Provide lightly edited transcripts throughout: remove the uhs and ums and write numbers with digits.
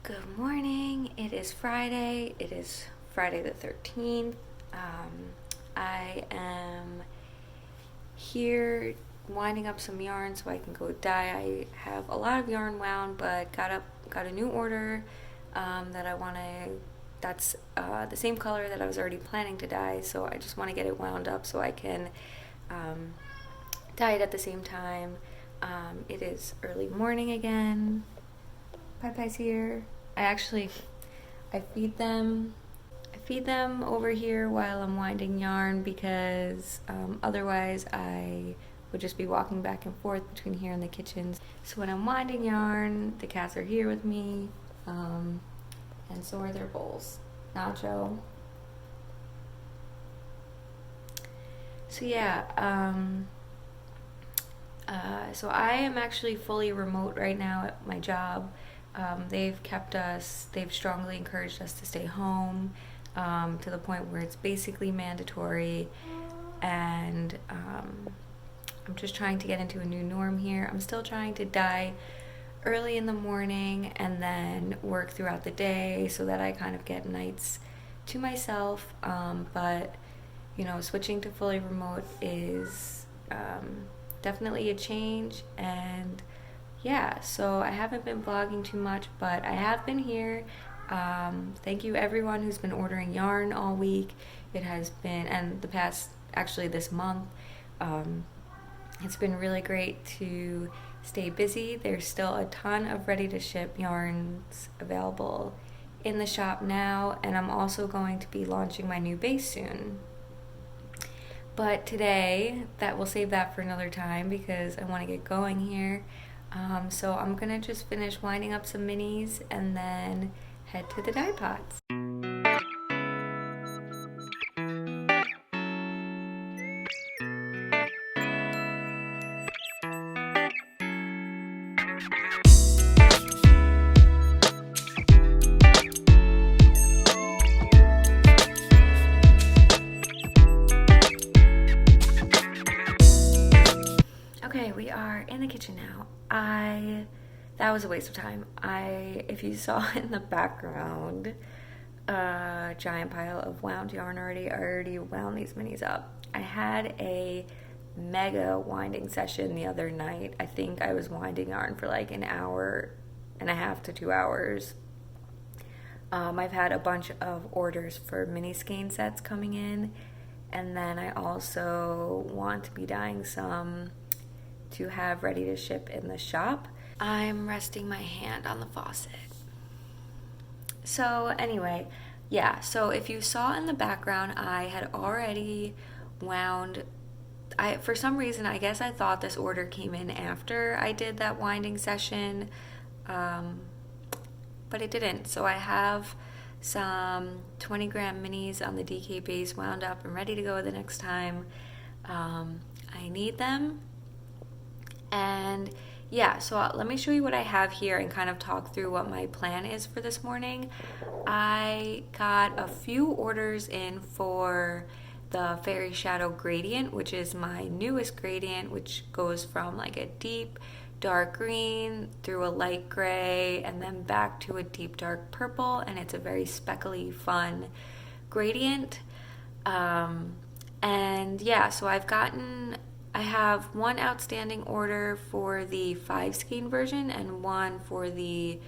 Good morning. It is Friday. It is Friday the 13th. I am here winding up some yarn so I can go dye. I have a lot of yarn wound, but got a new order that I want to. That's the same color that I was already planning to dye, so I just want to get it wound up so I can dye it at the same time. It is early morning again. Pie's here. I feed them over here while I'm winding yarn because otherwise I would just be walking back and forth between here and the kitchens. So when I'm winding yarn, the cats are here with me, and so are their bowls. Nacho. So yeah, so I am actually fully remote right now at my job. They've strongly encouraged us to stay home, to the point where it's basically mandatory, and I'm just trying to get into a new norm here. I'm still trying to dye early in the morning and then work throughout the day so that I kind of get nights to myself, but switching to fully remote is definitely a change. And yeah, so I haven't been vlogging too much, but I have been here. Thank you everyone who's been ordering yarn all week. It has been, and this month, it's been really great to stay busy. There's still a ton of ready to ship yarns available in the shop now, and I'm also going to be launching my new base soon. But today, we'll save that for another time because I want to get going here. So I'm gonna just finish winding up some minis and then head to the dye pots. Okay, we are in the kitchen now. That was a waste of time. If you saw in the background, a giant pile of wound yarn already. I already wound these minis up. I had a mega winding session the other night. I think I was winding yarn for like an hour and a half to 2 hours. I've had a bunch of orders for mini skein sets coming in, and then I also want to be dyeing some to have ready to ship in the shop. I'm resting my hand on the faucet. So anyway, yeah, so if you saw in the background, I had already wound. For some reason, I guess I thought this order came in after I did that winding session, but it didn't. So I have some 20 gram minis on the DK base wound up and ready to go the next time I need them. And yeah, so let me show you what I have here and kind of talk through what my plan is for this morning. I got a few orders in for the Fairy Shadow gradient, which is my newest gradient, which goes from like a deep dark green through a light gray and then back to a deep dark purple, and it's a very speckly fun gradient. And yeah, so I have one outstanding order for the 5 skein version and one for the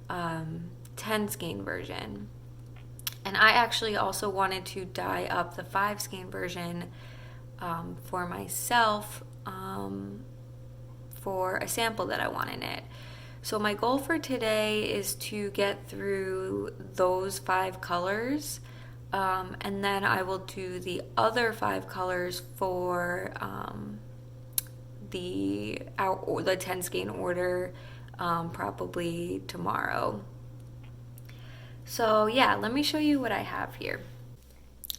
10 skein version. And I actually also wanted to dye up the 5 skein version for myself for a sample that I want in it. So my goal for today is to get through those 5 colors. And then I will do the other 5 colors for the 10 skein order probably tomorrow. So yeah, let me show you what I have here.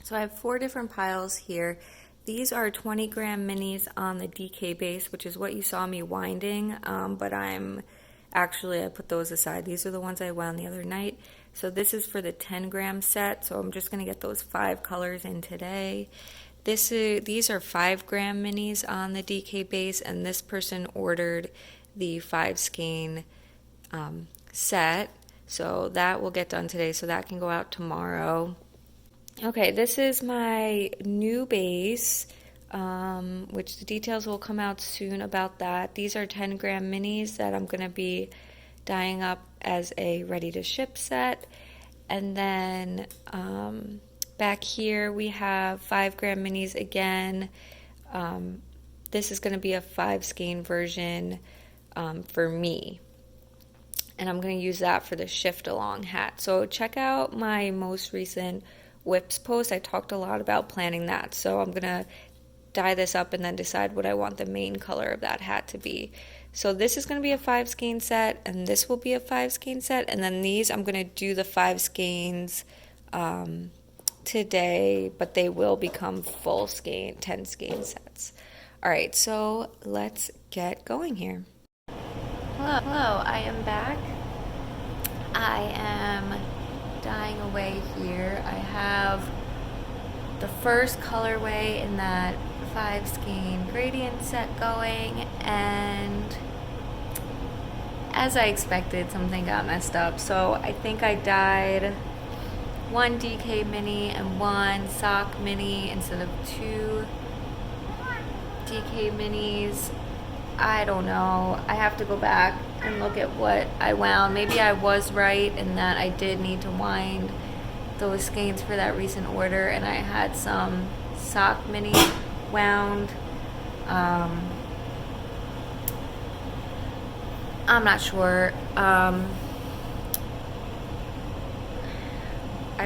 So I have 4 different piles here. These are 20 gram minis on the DK base, which is what you saw me winding, but I put those aside. These are the ones I wound the other night. So this is for the 10 gram set, so I'm just going to get those 5 colors in today. These are 5 gram minis on the DK base, and this person ordered the 5 skein set. So that will get done today, so that can go out tomorrow. Okay, this is my new base, which the details will come out soon about that. These are 10 gram minis that I'm going to be dyeing up as a ready to ship set. And then back here we have 5 gram minis again. This is going to be a 5 skein version for me. And I'm going to use that for the shift along hat. So check out my most recent whips post. I talked a lot about planning that. So I'm going to dye this up and then decide what I want the main color of that hat to be. So this is going to be a 5 skein set, and this will be a 5 skein set. And then these, I'm going to do the 5 skeins today, but they will become full skein, 10 skein sets. All right, so let's get going here. Hello, I am back. I am dyeing away here. I have the first colorway in that 5 skein gradient set going, and as I expected, something got messed up. So I think I dyed 1 DK mini and 1 sock mini instead of 2 DK minis. I don't know. I have to go back and look at what I wound. Maybe I was right in that I did need to wind those skeins for that recent order, and I had some sock mini wound. I'm not sure. I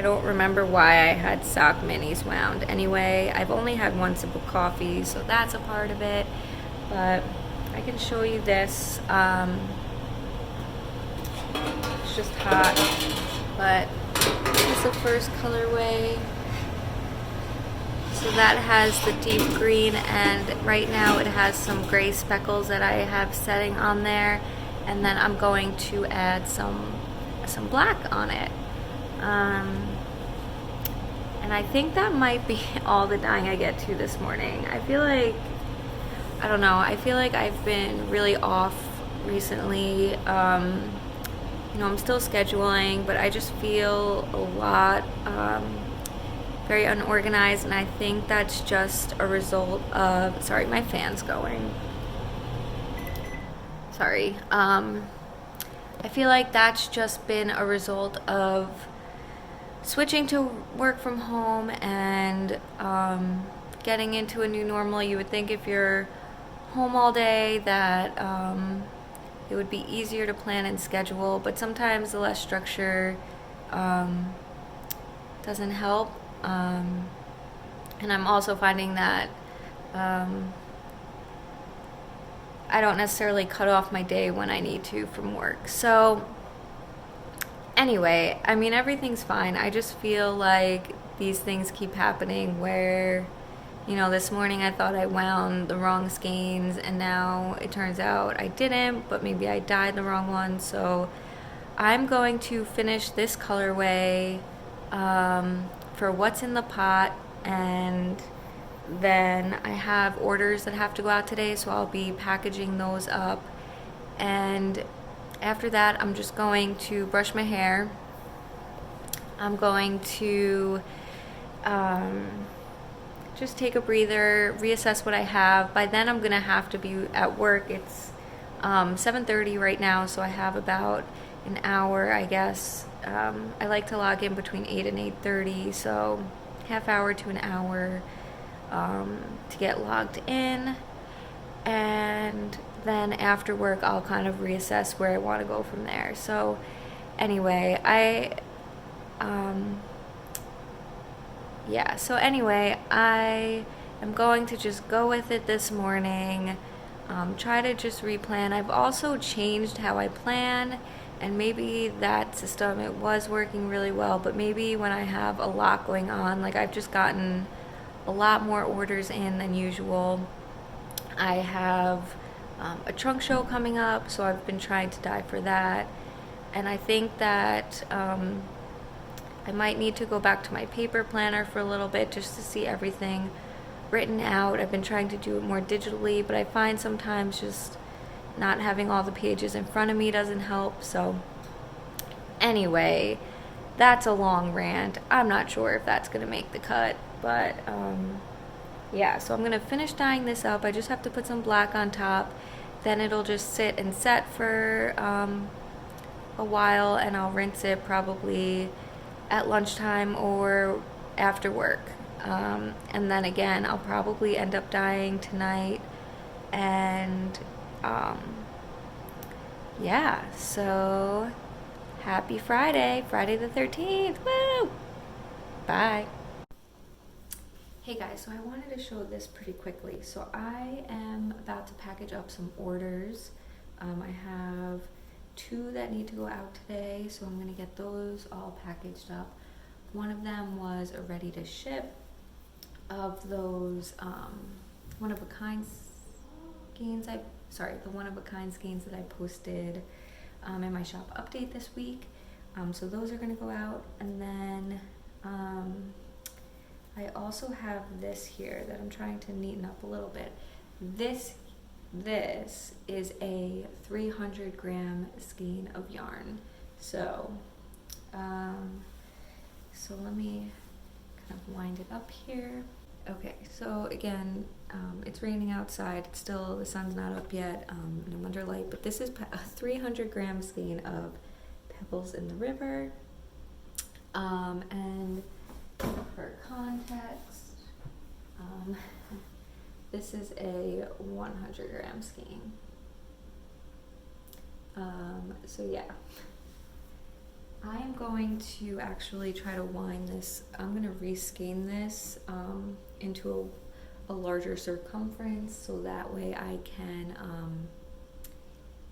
don't remember why I had sock minis wound. Anyway, I've only had 1 sip of coffee, so that's a part of it. But I can show you this. It's just hot, but this is the first colorway. So that has the deep green, and right now it has some gray speckles that I have setting on there, and then I'm going to add some black on it. And I think that might be all the dyeing I get to this morning. I feel like, I don't know, I feel like I've been really off recently. You know, I'm still scheduling, but I just feel a lot very unorganized, and I think that's just a result of, sorry, my fan's going. Sorry. I feel like that's just been a result of switching to work from home and getting into a new normal. You would think if you're home all day that it would be easier to plan and schedule, but sometimes the less structure doesn't help. And I'm also finding that I don't necessarily cut off my day when I need to from work. So anyway, I mean, everything's fine. I just feel like these things keep happening where, you know, this morning I thought I wound the wrong skeins, and now it turns out I didn't, but maybe I dyed the wrong one. So I'm going to finish this colorway for what's in the pot, and then I have orders that have to go out today, so I'll be packaging those up. And after that, I'm just going to brush my hair. I'm going to just take a breather, reassess what I have. By then I'm gonna have to be at work. It's 7:30 right now, so I have about an hour, I guess. I like to log in between 8 and 8:30, so half hour to an hour to get logged in. And then after work I'll kind of reassess where I want to go from there. So anyway, I am going to just go with it this morning, try to just replan. I've also changed how I plan, and maybe that system, it was working really well, but maybe when I have a lot going on, like I've just gotten a lot more orders in than usual. I have a trunk show coming up, so I've been trying to dye for that, and I think that I might need to go back to my paper planner for a little bit just to see everything written out. I've been trying to do it more digitally, but I find sometimes just not having all the pages in front of me doesn't help. So Anyway, that's a long rant. I'm not sure if that's gonna make the cut, but yeah, so I'm gonna finish dyeing this up. I just have to put some black on top, then it'll just sit and set for a while, and I'll rinse it probably at lunchtime or after work. And then again, I'll probably end up dyeing tonight. And yeah, so happy Friday, Friday the 13th. Woo! Bye. Hey guys, so I wanted to show this pretty quickly. So I am about to package up some orders. I have 2 that need to go out today, so I'm gonna get those all packaged up. One of them was a ready to ship of those one-of-a-kind skeins. The one-of-a-kind skeins that I posted in my shop update this week. So those are gonna go out, and then I also have this here that I'm trying to neaten up a little bit. This is a 300 gram skein of yarn. So, so let me kind of wind it up here. Okay, so again, it's raining outside. It's still, the sun's not up yet, and I'm under light, but this is a 300 gram skein of Pebbles in the River. And for context, this is a 100 gram skein. So yeah, I'm going to actually try to wind this. I'm going to reskein this into a larger circumference, so that way I can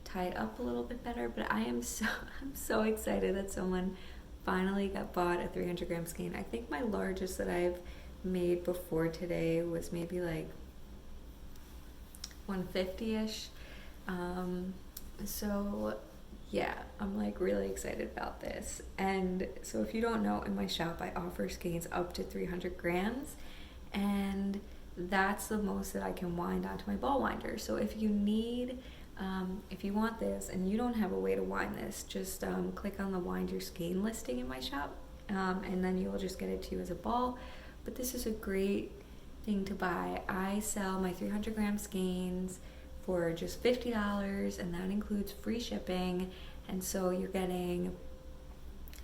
tie it up a little bit better. But I'm so excited that someone finally bought a 300 gram skein. I think my largest that I've made before today was maybe like 150-ish. So yeah, I'm like really excited about this. And so if you don't know, in my shop I offer skeins up to 300 grams, and that's the most that I can wind onto my ball winder. So if you need, if you want this and you don't have a way to wind this, just click on the Wind Your Skein listing in my shop, and then you'll just get it to you as a ball. But this is a great thing to buy. I sell my 300 gram skeins for just $50, and that includes free shipping. And so you're getting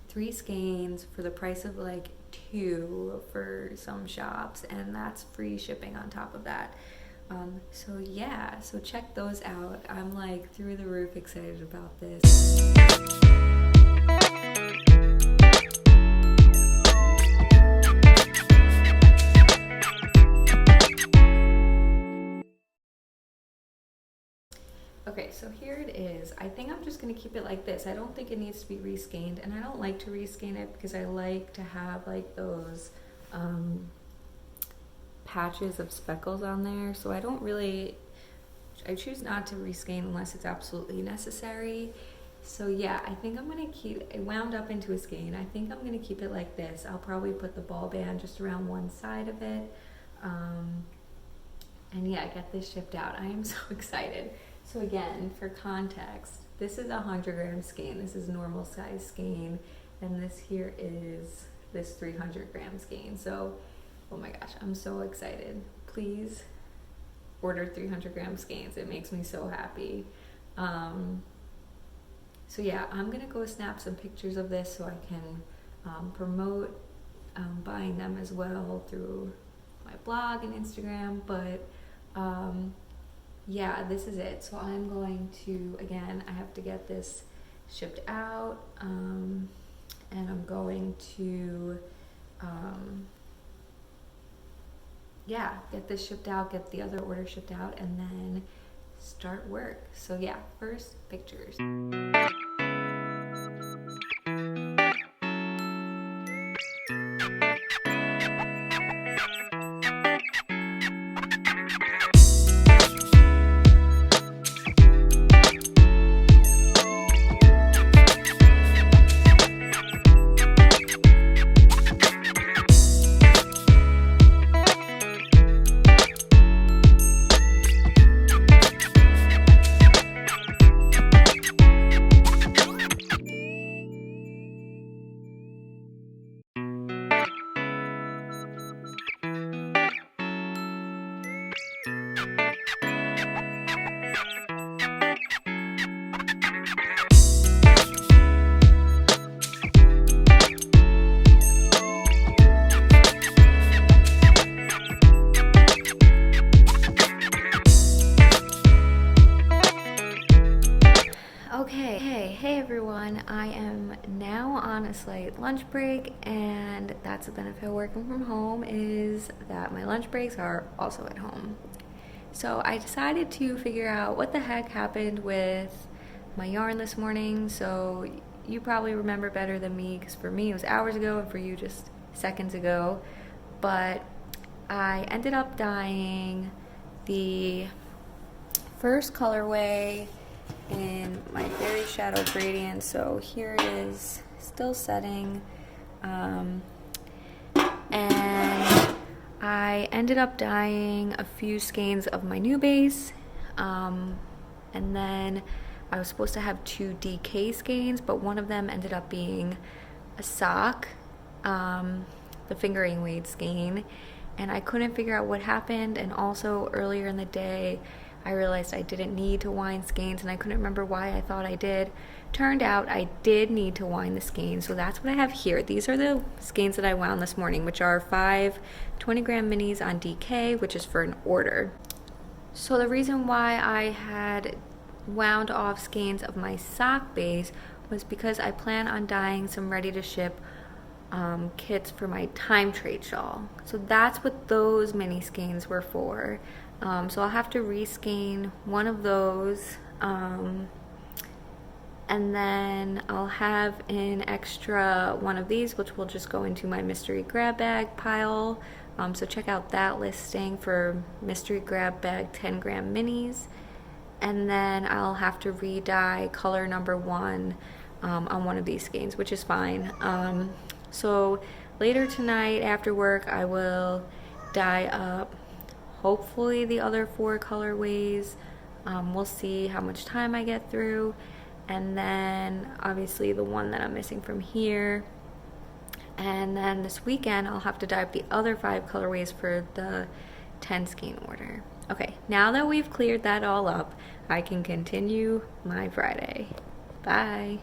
3 skeins for the price of like 2 for some shops, and that's free shipping on top of that. So yeah, so check those out. I'm like through the roof excited about this. Okay, so here it is. I think I'm just gonna keep it like this. I don't think it needs to be reskeined, and I don't like to reskein it because I like to have like those patches of speckles on there. So I choose not to reskein unless it's absolutely necessary. So yeah, I think I'm gonna keep it wound up into a skein. I think I'm gonna keep it like this. I'll probably put the ball band just around one side of it. And yeah, get this shipped out. I am so excited. So again, for context, this is a 100 gram skein. This is normal size skein, and this here is this 300 gram skein. So, oh my gosh, I'm so excited. Please order 300 gram skeins. It makes me so happy. So yeah, I'm gonna go snap some pictures of this so I can promote buying them as well through my blog and Instagram. But yeah, this is it. So I'm going to, again, I have to get this shipped out, and I'm going to yeah, get this shipped out, get the other order shipped out, and then start work. So yeah, first pictures. Hey everyone. I am now on a slight lunch break, and that's the benefit of working from home is that my lunch breaks are also at home. So I decided to figure out what the heck happened with my yarn this morning. So you probably remember better than me, because for me it was hours ago and for you just seconds ago. But I ended up dyeing the first colorway in my Fairy Shadow gradient. So here it is, still setting. And I ended up dyeing a few skeins of my new base. And then I was supposed to have 2 DK skeins, but one of them ended up being a sock, the fingering weight skein, and I couldn't figure out what happened. And also earlier in the day I realized I didn't need to wind skeins, and I couldn't remember why I thought I did. Turned out I did need to wind the skeins, so that's what I have here. These are the skeins that I wound this morning, which are 5 20-gram minis on DK, which is for an order. So the reason why I had wound off skeins of my sock base was because I plan on dyeing some ready to ship kits for my time trade shawl. So that's what those mini skeins were for. So I'll have to reskein one of those, and then I'll have an extra one of these, which will just go into my mystery grab bag pile. So check out that listing for mystery grab bag 10-gram minis. And then I'll have to re-dye color number 1 on one of these skeins, which is fine. So later tonight after work I will dye up hopefully the other 4 colorways. We'll see how much time I get through, and then obviously the one that I'm missing from here. And then this weekend I'll have to dye up the other 5 colorways for the 10 skein order. Okay, now that we've cleared that all up, I can continue my Friday. Bye.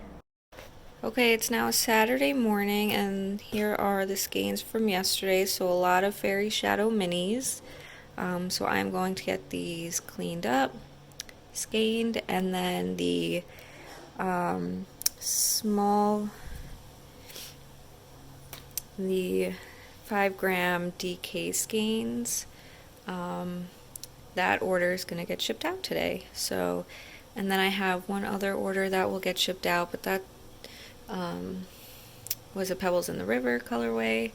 Okay, it's now Saturday morning, and here are the skeins from yesterday. So a lot of Fairy Shadow minis. So I'm going to get these cleaned up, skeined, and then the the 5-gram DK skeins. That order is going to get shipped out today. So, and then I have one other order that will get shipped out, but that was a Pebbles in the River colorway.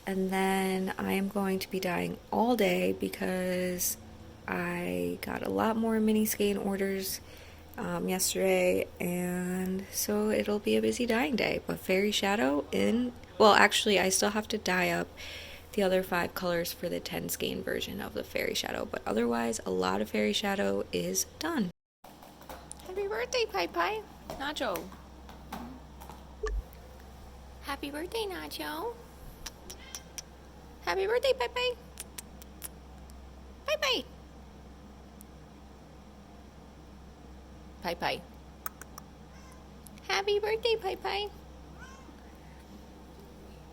And then I am going to be dyeing all day because I got a lot more mini skein orders yesterday, and so it'll be a busy dyeing day. But Fairy Shadow well, actually I still have to dye up the other 5 colors for the 10 skein version of the Fairy Shadow, but otherwise a lot of Fairy Shadow is done. Happy birthday, Pai Pai. Nacho. Happy birthday, Nacho. Happy birthday, Pai Pai. Pai Pai. Pai Pai. Happy birthday, Pai Pai.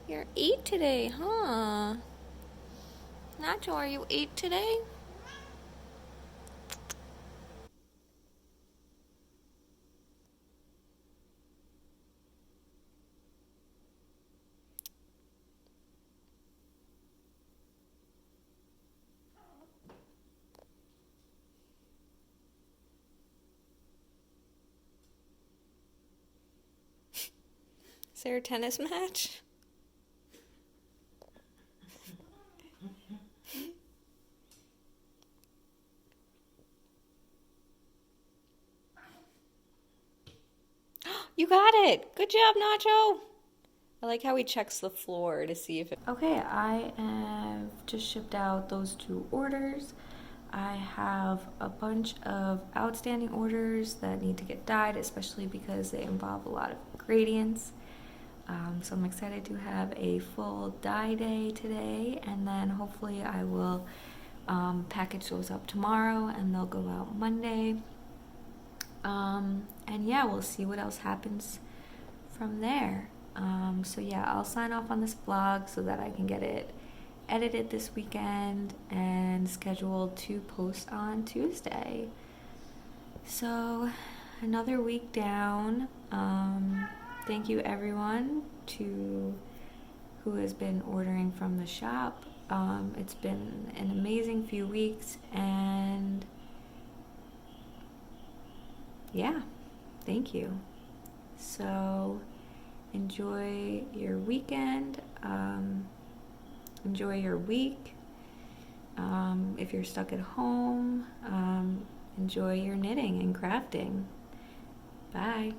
You're 8 today, huh? Nacho, are you 8 today? Is there a tennis match? You got it! Good job, Nacho! I like how he checks the floor to see if it... Okay, I have just shipped out those 2 orders. I have a bunch of outstanding orders that need to get dyed, especially because they involve a lot of gradients. So I'm excited to have a full dye day today, and then hopefully I will package those up tomorrow and they'll go out Monday. And yeah, we'll see what else happens from there. So yeah, I'll sign off on this vlog so that I can get it edited this weekend and scheduled to post on Tuesday. So another week down. Thank you everyone who has been ordering from the shop. It's been an amazing few weeks, and yeah, thank you. So enjoy your weekend, enjoy your week. If you're stuck at home, enjoy your knitting and crafting. Bye.